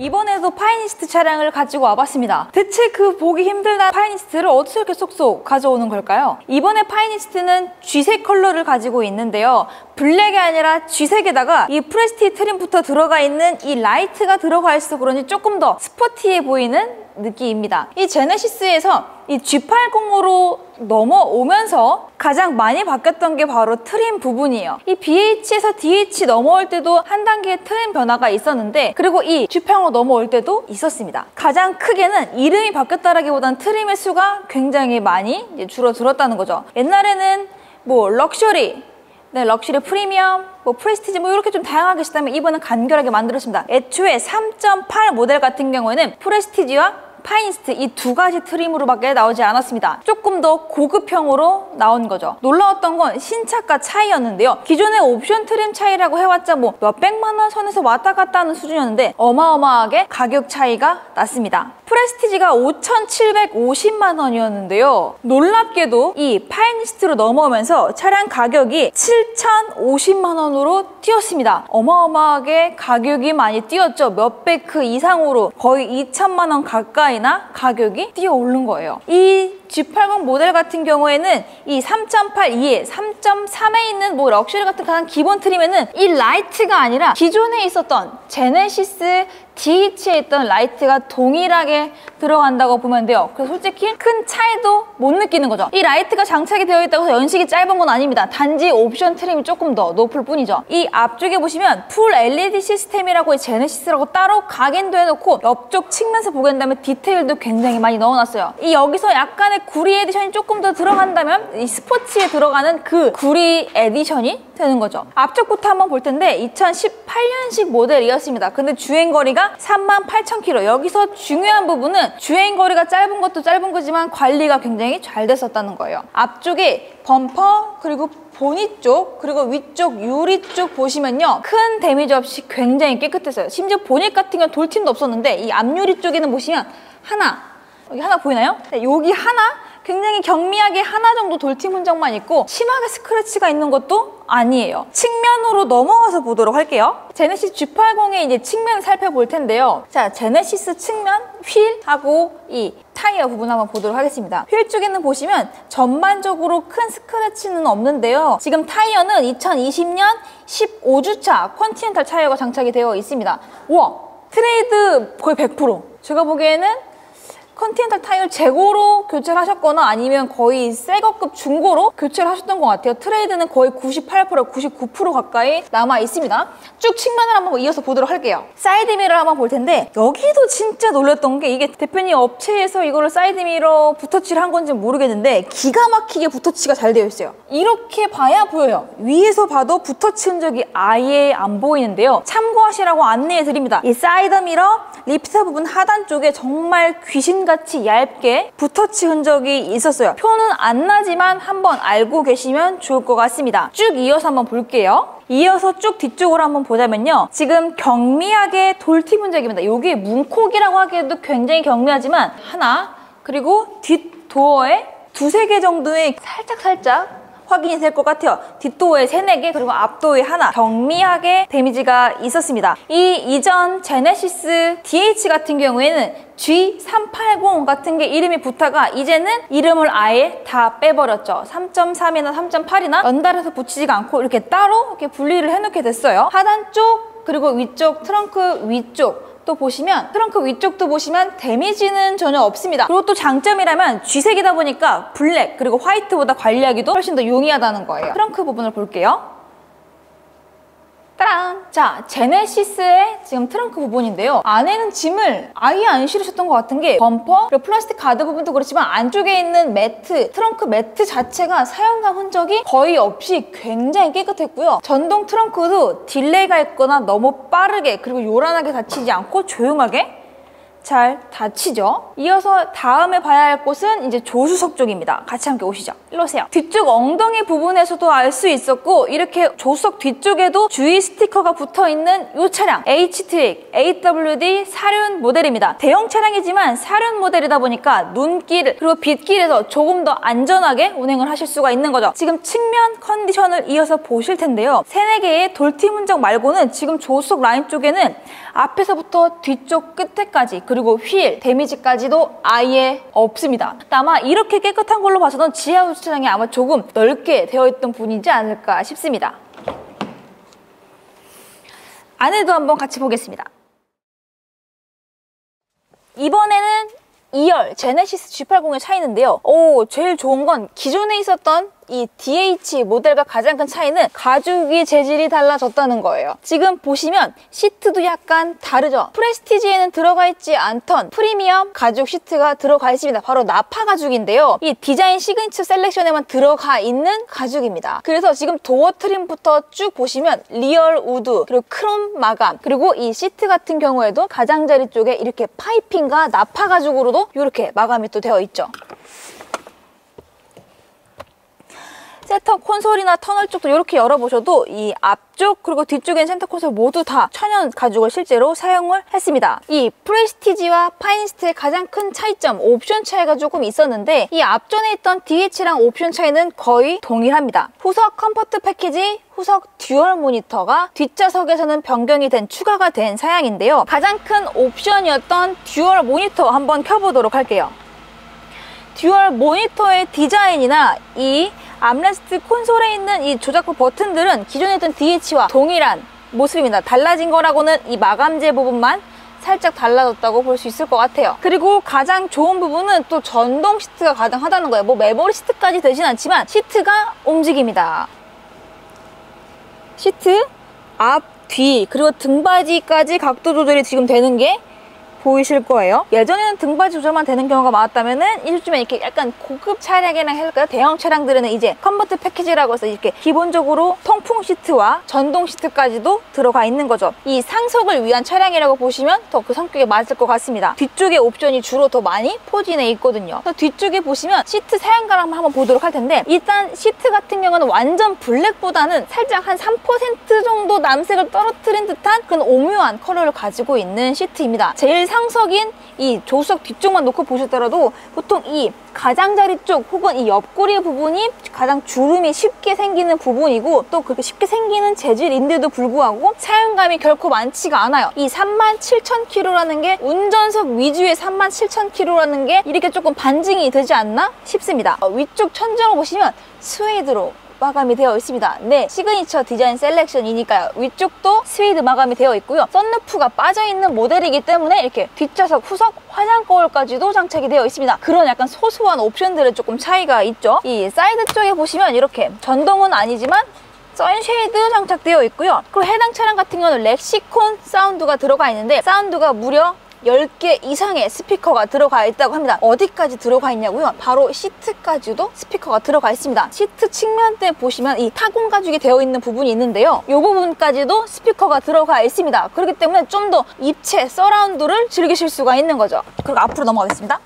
이번에도 파이니스트 차량을 가지고 와봤습니다. 대체 그 보기 힘들다 파이니스트를 어떻게 이렇게 쏙쏙 가져오는 걸까요? 이번에 파이니스트는 G색 컬러를 가지고 있는데요. 블랙이 아니라 G색에다가 이 프레스티 트림부터 들어가 있는 이 라이트가 들어가 있어서 그런지 조금 더 스포티해 보이는 느낌입니다. 이 제네시스에서 이 G80으로 넘어오면서 가장 많이 바뀌었던 게 바로 트림 부분이에요. 이 BH에서 DH 넘어올 때도 한 단계의 트림 변화가 있었는데, 그리고 이 G80으로 넘어올 때도 있었습니다. 가장 크게는 이름이 바뀌었다라기보단 트림의 수가 굉장히 많이 줄어들었다는 거죠. 옛날에는 뭐 럭셔리, 럭셔리 프리미엄, 프레스티지 이렇게 좀 다양하게 있었다면 이번엔 간결하게 만들었습니다. 애초에 3.8 모델 같은 경우에는 프레스티지와 파이니스트 이 두 가지 트림으로밖에 나오지 않았습니다. 조금 더 고급형으로 나온 거죠. 놀라웠던 건 신차가 차이였는데요. 기존의 옵션 트림 차이라고 해왔자 몇백만 원 선에서 왔다 갔다 하는 수준이었는데 어마어마하게 가격 차이가 났습니다. 프레스티지가 5,750만 원이었는데요. 놀랍게도 이 파이니스트로 넘어오면서 차량 가격이 7,050만 원으로 뛰었습니다. 어마어마하게 가격이 많이 뛰었죠. 몇백 그 이상으로 거의 2천만 원 가까이나 가격이 뛰어 오른 거예요. 이 G80 모델 같은 경우에는 이 3.8 이에 3.3에 있는 럭셔리 같은 가장 기본 트림에는 이 라이트가 아니라 기존에 있었던 제네시스 DH에 있던 라이트가 동일하게 들어간다고 보면 돼요. 그래서 솔직히 큰 차이도 못 느끼는 거죠. 이 라이트가 장착이 되어 있다고 해서 연식이 짧은 건 아닙니다. 단지 옵션 트림이 조금 더 높을 뿐이죠. 이 앞쪽에 보시면 풀 LED 시스템이라고 이 제네시스라고 따로 각인도 해놓고 옆쪽 측면에서 보게 된다면 디테일도 굉장히 많이 넣어놨어요. 이 여기서 약간의 구리 에디션이 조금 더 들어간다면 이 스포츠에 들어가는 그 구리 에디션이 되는 거죠. 앞쪽부터 한번 볼 텐데 2018년식 모델이었습니다. 근데 주행거리가 38,000km. 여기서 중요한 부분은 주행거리가 짧은 것도 짧은 거지만 관리가 굉장히 잘 됐었다는 거예요. 앞쪽에 범퍼 그리고 보닛 쪽 그리고 위쪽 유리 쪽 보시면요, 큰 데미지 없이 굉장히 깨끗했어요. 심지어 보닛 같은 경우는 돌팀도 없었는데 이 앞유리 쪽에는 보시면 여기 하나 보이나요? 네, 여기 하나 굉장히 경미하게 하나 정도 돌팀 흔적만 있고 심하게 스크래치가 있는 것도 아니에요. 측면으로 넘어가서 보도록 할게요. 제네시스 G80의 이제 측면을 살펴볼 텐데요. 자, 제네시스 측면 휠하고 이 타이어 부분 한번 보도록 하겠습니다. 휠 쪽에는 보시면 전반적으로 큰 스크래치는 없는데요. 지금 타이어는 2020년 15주차 컨티넨탈 타이어가 장착이 되어 있습니다. 우와! 트레이드 거의 100%. 제가 보기에는 컨티넨탈 타이어를 재고로 교체를 하셨거나 아니면 거의 새거급 중고로 교체를 하셨던 것 같아요. 트레이드는 거의 98%, 99% 가까이 남아 있습니다. 쭉 측면을 한번 이어서 보도록 할게요. 사이드미러를 한번 볼 텐데 여기도 진짜 놀랐던 게 이게 대표님 업체에서 이거를 사이드미러 붓터치를 한 건지 모르겠는데 기가 막히게 붓터치가 잘 되어 있어요. 이렇게 봐야 보여요. 위에서 봐도 붓터치 흔적이 아예 안 보이는데요. 참고하시라고 안내해 드립니다. 이 사이드미러 리프트 부분 하단 쪽에 정말 귀신같이 얇게 붓터치 흔적이 있었어요. 표는 안 나지만 한번 알고 계시면 좋을 것 같습니다. 쭉 이어서 한번 볼게요. 이어서 쭉 뒤쪽으로 한번 보자면요, 지금 경미하게 돌팁 흔적입니다. 이게 문콕이라고 하기에도 굉장히 경미하지만 하나, 그리고 뒷도어에 두세 개 정도의 살짝 확인이 될 것 같아요. 뒷도어에 3-4개, 그리고 앞도어에 하나 경미하게 데미지가 있었습니다. 이 이전 제네시스 DH 같은 경우에는 G380 같은 게 이름이 붙다가 이제는 이름을 아예 다 빼버렸죠. 3.3이나 3.8이나 연달아서 붙이지가 않고 이렇게 따로 이렇게 분리를 해놓게 됐어요. 하단 쪽 그리고 위쪽 트렁크 위쪽 또 보시면 트렁크 위쪽도 보시면 데미지는 전혀 없습니다. 그리고 또 장점이라면 G색이다 보니까 블랙 그리고 화이트보다 관리하기도 훨씬 더 용이하다는 거예요. 트렁크 부분을 볼게요. 따란! 자, 제네시스의 지금 트렁크 부분인데요. 안에는 짐을 아예 안 실으셨던 것 같은 게 범퍼, 그리고 플라스틱 가드 부분도 그렇지만 안쪽에 있는 매트, 트렁크 매트 자체가 사용감 흔적이 거의 없이 굉장히 깨끗했고요. 전동 트렁크도 딜레이가 있거나 너무 빠르게 그리고 요란하게 닫히지 않고 조용하게 잘 닫히죠. 이어서 다음에 봐야 할 곳은 이제 조수석 쪽입니다. 같이 함께 오시죠. 일로 오세요. 뒤쪽 엉덩이 부분에서도 알 수 있었고, 이렇게 조수석 뒤쪽에도 주의 스티커가 붙어있는 이 차량 H-트릭 AWD 사륜 모델입니다. 대형 차량이지만 사륜 모델이다 보니까 눈길 그리고 빗길에서 조금 더 안전하게 운행을 하실 수가 있는 거죠. 지금 측면 컨디션을 이어서 보실 텐데요. 3-4개의 돌팀 흔적 말고는 지금 조수석 라인 쪽에는 앞에서부터 뒤쪽 끝에까지 그리고 휠 데미지까지도 아예 없습니다. 아마 이렇게 깨끗한 걸로 봐서는 지하 주차장이 아마 조금 넓게 되어 있던 부분이지 않을까 싶습니다. 안에도 한번 같이 보겠습니다. 이번에는 2열 제네시스 G80의 차이인데요. 제일 좋은 건 기존에 있었던 이 DH 모델과 가장 큰 차이는 가죽이 재질이 달라졌다는 거예요. 지금 보시면 시트도 약간 다르죠. 프레스티지에는 들어가 있지 않던 프리미엄 가죽 시트가 들어가 있습니다. 바로 나파 가죽인데요. 이 디자인 시그니처 셀렉션에만 들어가 있는 가죽입니다. 그래서 지금 도어 트림부터 쭉 보시면 리얼 우드 그리고 크롬 마감 그리고 이 시트 같은 경우에도 가장자리 쪽에 이렇게 파이핑과 나파 가죽으로도 이렇게 마감이 또 되어 있죠. 센터 콘솔이나 터널 쪽도 이렇게 열어보셔도 이 앞쪽 그리고 뒤쪽엔 센터 콘솔 모두 다 천연 가죽을 실제로 사용을 했습니다. 이 프레스티지와 파이니스트의 가장 큰 차이점, 옵션 차이가 조금 있었는데 이 앞전에 있던 DH랑 옵션 차이는 거의 동일합니다. 후석 컴포트 패키지, 후석 듀얼 모니터가 뒷좌석에서는 변경이 된 추가가 된 사양인데요. 가장 큰 옵션이었던 듀얼 모니터 한번 켜보도록 할게요. 듀얼 모니터의 디자인이나 이 암레스트 콘솔에 있는 이 조작부 버튼들은 기존에 있던 DH와 동일한 모습입니다. 달라진 거라고는 이 마감재 부분만 살짝 달라졌다고 볼 수 있을 것 같아요. 그리고 가장 좋은 부분은 또 전동 시트가 가능하다는 거예요. 뭐 메모리 시트까지 되진 않지만 시트가 움직입니다. 시트 앞, 뒤 그리고 등받이까지 각도 조절이 지금 되는 게 보이실 거예요. 예전에는 등받이 조절만 되는 경우가 많았다면은 요즘에 이렇게 약간 고급 차량이랑 할까요? 대형 차량들에는 이제 컨버트 패키지라고 해서 이렇게 기본적으로 통풍 시트와 전동 시트까지도 들어가 있는 거죠. 이 상속을 위한 차량이라고 보시면 더 그 성격에 맞을 것 같습니다. 뒤쪽에 옵션이 주로 더 많이 포진해 있거든요. 뒤쪽에 보시면 시트 사양감을 한번 보도록 할 텐데 일단 시트 같은 경우는 완전 블랙보다는 살짝 한 3% 정도 남색을 떨어뜨린 듯한 그런 오묘한 컬러를 가지고 있는 시트입니다. 제일 상석인 이 조수석 뒤쪽만 놓고 보셨더라도 보통 이 가장자리 쪽 혹은 이 옆구리 부분이 가장 주름이 쉽게 생기는 부분이고 또 그렇게 쉽게 생기는 재질인데도 불구하고 사용감이 결코 많지가 않아요. 이 37,000km라는 게 운전석 위주의 37,000km라는 게 이렇게 조금 반증이 되지 않나 싶습니다. 위쪽 천장을 보시면 스웨이드로 마감이 되어 있습니다. 네, 시그니처 디자인 셀렉션이니까요. 위쪽도 스웨이드 마감이 되어 있고요. 썬루프가 빠져있는 모델이기 때문에 이렇게 뒷좌석, 후석, 화장 거울까지도 장착이 되어 있습니다. 그런 약간 소소한 옵션들은 조금 차이가 있죠. 이 사이드 쪽에 보시면 이렇게 전동은 아니지만 선쉐이드 장착되어 있고요. 그리고 해당 차량 같은 경우는 렉시콘 사운드가 들어가 있는데 사운드가 무려 10개 이상의 스피커가 들어가 있다고 합니다. 어디까지 들어가 있냐고요? 바로 시트까지도 스피커가 들어가 있습니다. 시트 측면대 보시면 이 타공 가죽이 되어 있는 부분이 있는데요. 이 부분까지도 스피커가 들어가 있습니다. 그렇기 때문에 좀 더 입체 서라운드를 즐기실 수가 있는 거죠. 그리고 앞으로 넘어가겠습니다.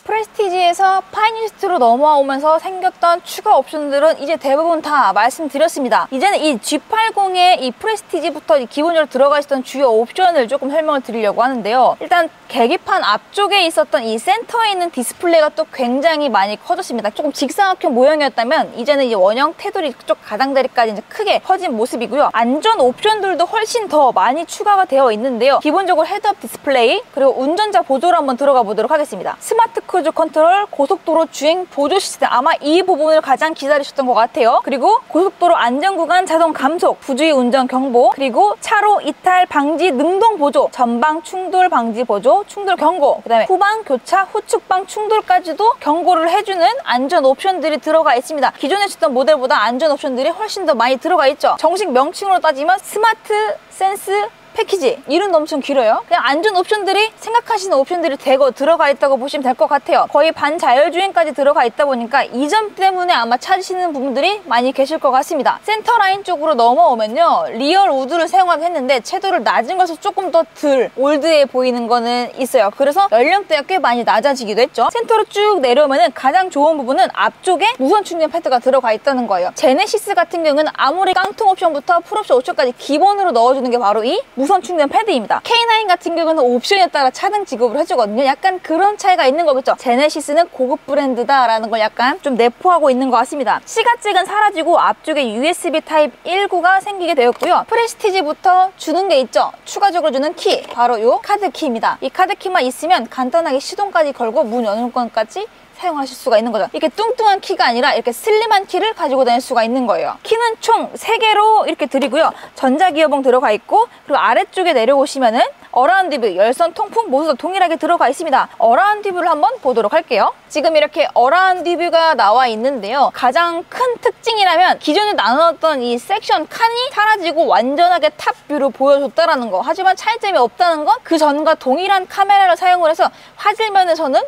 프레스티지에서 파이니스트로 넘어오면서 생겼던 추가 옵션들은 이제 대부분 다 말씀드렸습니다. 이제는 이 G80의 이 프레스티지부터 기본적으로 들어가 있었던 주요 옵션을 조금 설명을 드리려고 하는데요. 일단 계기판 앞쪽에 있었던 이 센터에 있는 디스플레이가 또 굉장히 많이 커졌습니다. 조금 직사각형 모양이었다면 이제는 이제 원형 테두리 쪽 가장자리까지 이제 크게 커진 모습이고요. 안전 옵션들도 훨씬 더 많이 추가가 되어 있는데요. 기본적으로 헤드업 디스플레이 그리고 운전자 보조로 한번 들어가 보도록 하겠습니다. 스마트 크루즈 컨트롤, 고속도로 주행 보조 시스템 아마 이 부분을 가장 기다리셨던 것 같아요. 그리고 고속도로 안전구간 자동 감속, 부주의 운전 경보, 그리고 차로 이탈 방지 능동 보조, 전방 충돌 방지 보조, 충돌 경고, 그 다음에 후방 교차, 후측방 충돌까지도 경고를 해주는 안전 옵션들이 들어가 있습니다. 기존에 쓰던 모델보다 안전 옵션들이 훨씬 더 많이 들어가 있죠. 정식 명칭으로 따지면 스마트 센스 패키지. 이름도 엄청 길어요. 그냥 안전 옵션들이 생각하시는 옵션들이 대거 들어가 있다고 보시면 될 것 같아요. 거의 반자율주행까지 들어가 있다 보니까 이 점 때문에 아마 찾으시는 분들이 많이 계실 것 같습니다. 센터라인 쪽으로 넘어오면요, 리얼 우드를 사용하긴 했는데 채도를 낮은 것을 조금 더 덜 올드해 보이는 거는 있어요. 그래서 연령대가 꽤 많이 낮아지기도 했죠. 센터로 쭉 내려오면은 가장 좋은 부분은 앞쪽에 무선 충전 패드가 들어가 있다는 거예요. 제네시스 같은 경우는 아무리 깡통 옵션부터 풀옵션 5천까지 기본으로 넣어주는 게 바로 이 무선 충전 패드입니다. K9 같은 경우는 옵션에 따라 차등 지급을 해주거든요. 약간 그런 차이가 있는 거겠죠. 제네시스는 고급 브랜드다라는 걸 약간 좀 내포하고 있는 것 같습니다. 시가잭은 사라지고 앞쪽에 USB 타입 1구가 생기게 되었고요. 프레스티지부터 주는 게 있죠. 추가적으로 주는 키, 바로 이 카드 키입니다. 이 카드 키만 있으면 간단하게 시동까지 걸고 문 여는 건까지 사용하실 수가 있는 거죠. 이렇게 뚱뚱한 키가 아니라 이렇게 슬림한 키를 가지고 다닐 수가 있는 거예요. 키는 총 3개로 이렇게 드리고요. 전자기어봉 들어가 있고, 그리고 아래쪽에 내려오시면은 어라운드 뷰, 열선, 통풍 모두 다 동일하게 들어가 있습니다. 어라운드 뷰를 한번 보도록 할게요. 지금 이렇게 어라운드 뷰가 나와 있는데요. 가장 큰 특징이라면 기존에 나눴던 이 섹션 칸이 사라지고 완전하게 탑 뷰로 보여줬다라는 거. 하지만 차이점이 없다는 건 그 전과 동일한 카메라를 사용을 해서 화질 면에서는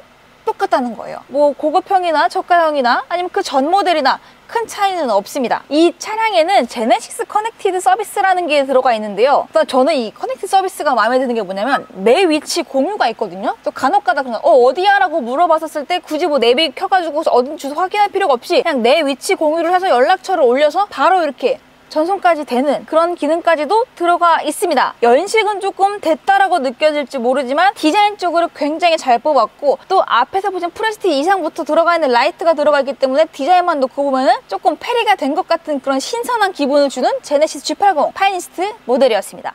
똑같다는 거예요. 뭐 고급형이나 저가형이나 아니면 그 전 모델이나 큰 차이는 없습니다. 이 차량에는 제네시스 커넥티드 서비스라는 게 들어가 있는데요. 저는 이 커넥티드 서비스가 마음에 드는 게 뭐냐면 내 위치 공유가 있거든요. 또 간혹가다 그냥 어디야? 라고 물어봤었을 때 굳이 뭐 내비 켜가지고 어딘 주소 확인할 필요가 없이 그냥 내 위치 공유를 해서 연락처를 올려서 바로 이렇게 전송까지 되는 그런 기능까지도 들어가 있습니다. 연식은 조금 됐다라고 느껴질지 모르지만 디자인적으로 굉장히 잘 뽑았고, 또 앞에서 보시면 프레스티 이상부터 들어가 있는 라이트가 들어가 있기 때문에 디자인만 놓고 보면은 조금 페리가 된 것 같은 그런 신선한 기분을 주는 제네시스 G80 파이니스트 모델이었습니다.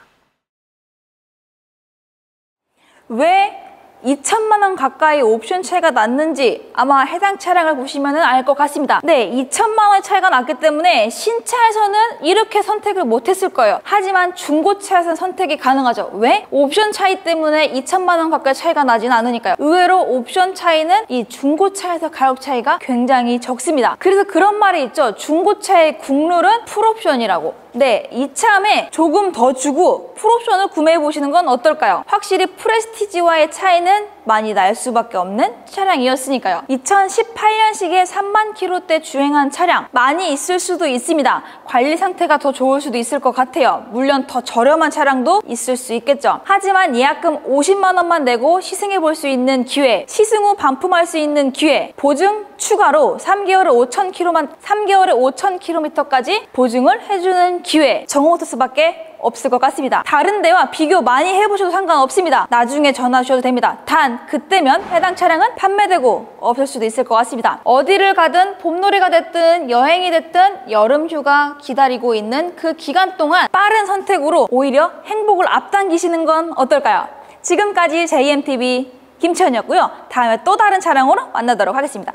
왜 2천만 원 가까이 옵션 차이가 났는지 아마 해당 차량을 보시면 알 것 같습니다. 네, 2천만 원의 차이가 났기 때문에 신차에서는 이렇게 선택을 못했을 거예요. 하지만 중고차에서는 선택이 가능하죠. 왜? 옵션 차이 때문에 2천만 원 가까이 차이가 나지는 않으니까요. 의외로 옵션 차이는 이 중고차에서 가격 차이가 굉장히 적습니다. 그래서 그런 말이 있죠. 중고차의 국룰은 풀옵션이라고. 네, 이참에 조금 더 주고 풀옵션을 구매해보시는 건 어떨까요? 확실히 프레스티지와의 차이는 많이 날 수밖에 없는 차량이었으니까요. 2018년식에 3만 킬로대 주행한 차량 많이 있을 수도 있습니다. 관리 상태가 더 좋을 수도 있을 것 같아요. 물론 더 저렴한 차량도 있을 수 있겠죠. 하지만 예약금 50만 원만 내고 시승해볼 수 있는 기회, 시승 후 반품할 수 있는 기회, 보증 추가로 3개월에 5,000km까지 보증을 해주는 기회, 정호모터스밖에 없을 것 같습니다. 다른 데와 비교 많이 해보셔도 상관없습니다. 나중에 전화 주셔도 됩니다. 단 그때면 해당 차량은 판매되고 없을 수도 있을 것 같습니다. 어디를 가든 봄놀이가 됐든 여행이 됐든 여름휴가 기다리고 있는 그 기간 동안 빠른 선택으로 오히려 행복을 앞당기시는 건 어떨까요? 지금까지 JMTV 김채연이었고요. 다음에 또 다른 차량으로 만나도록 하겠습니다.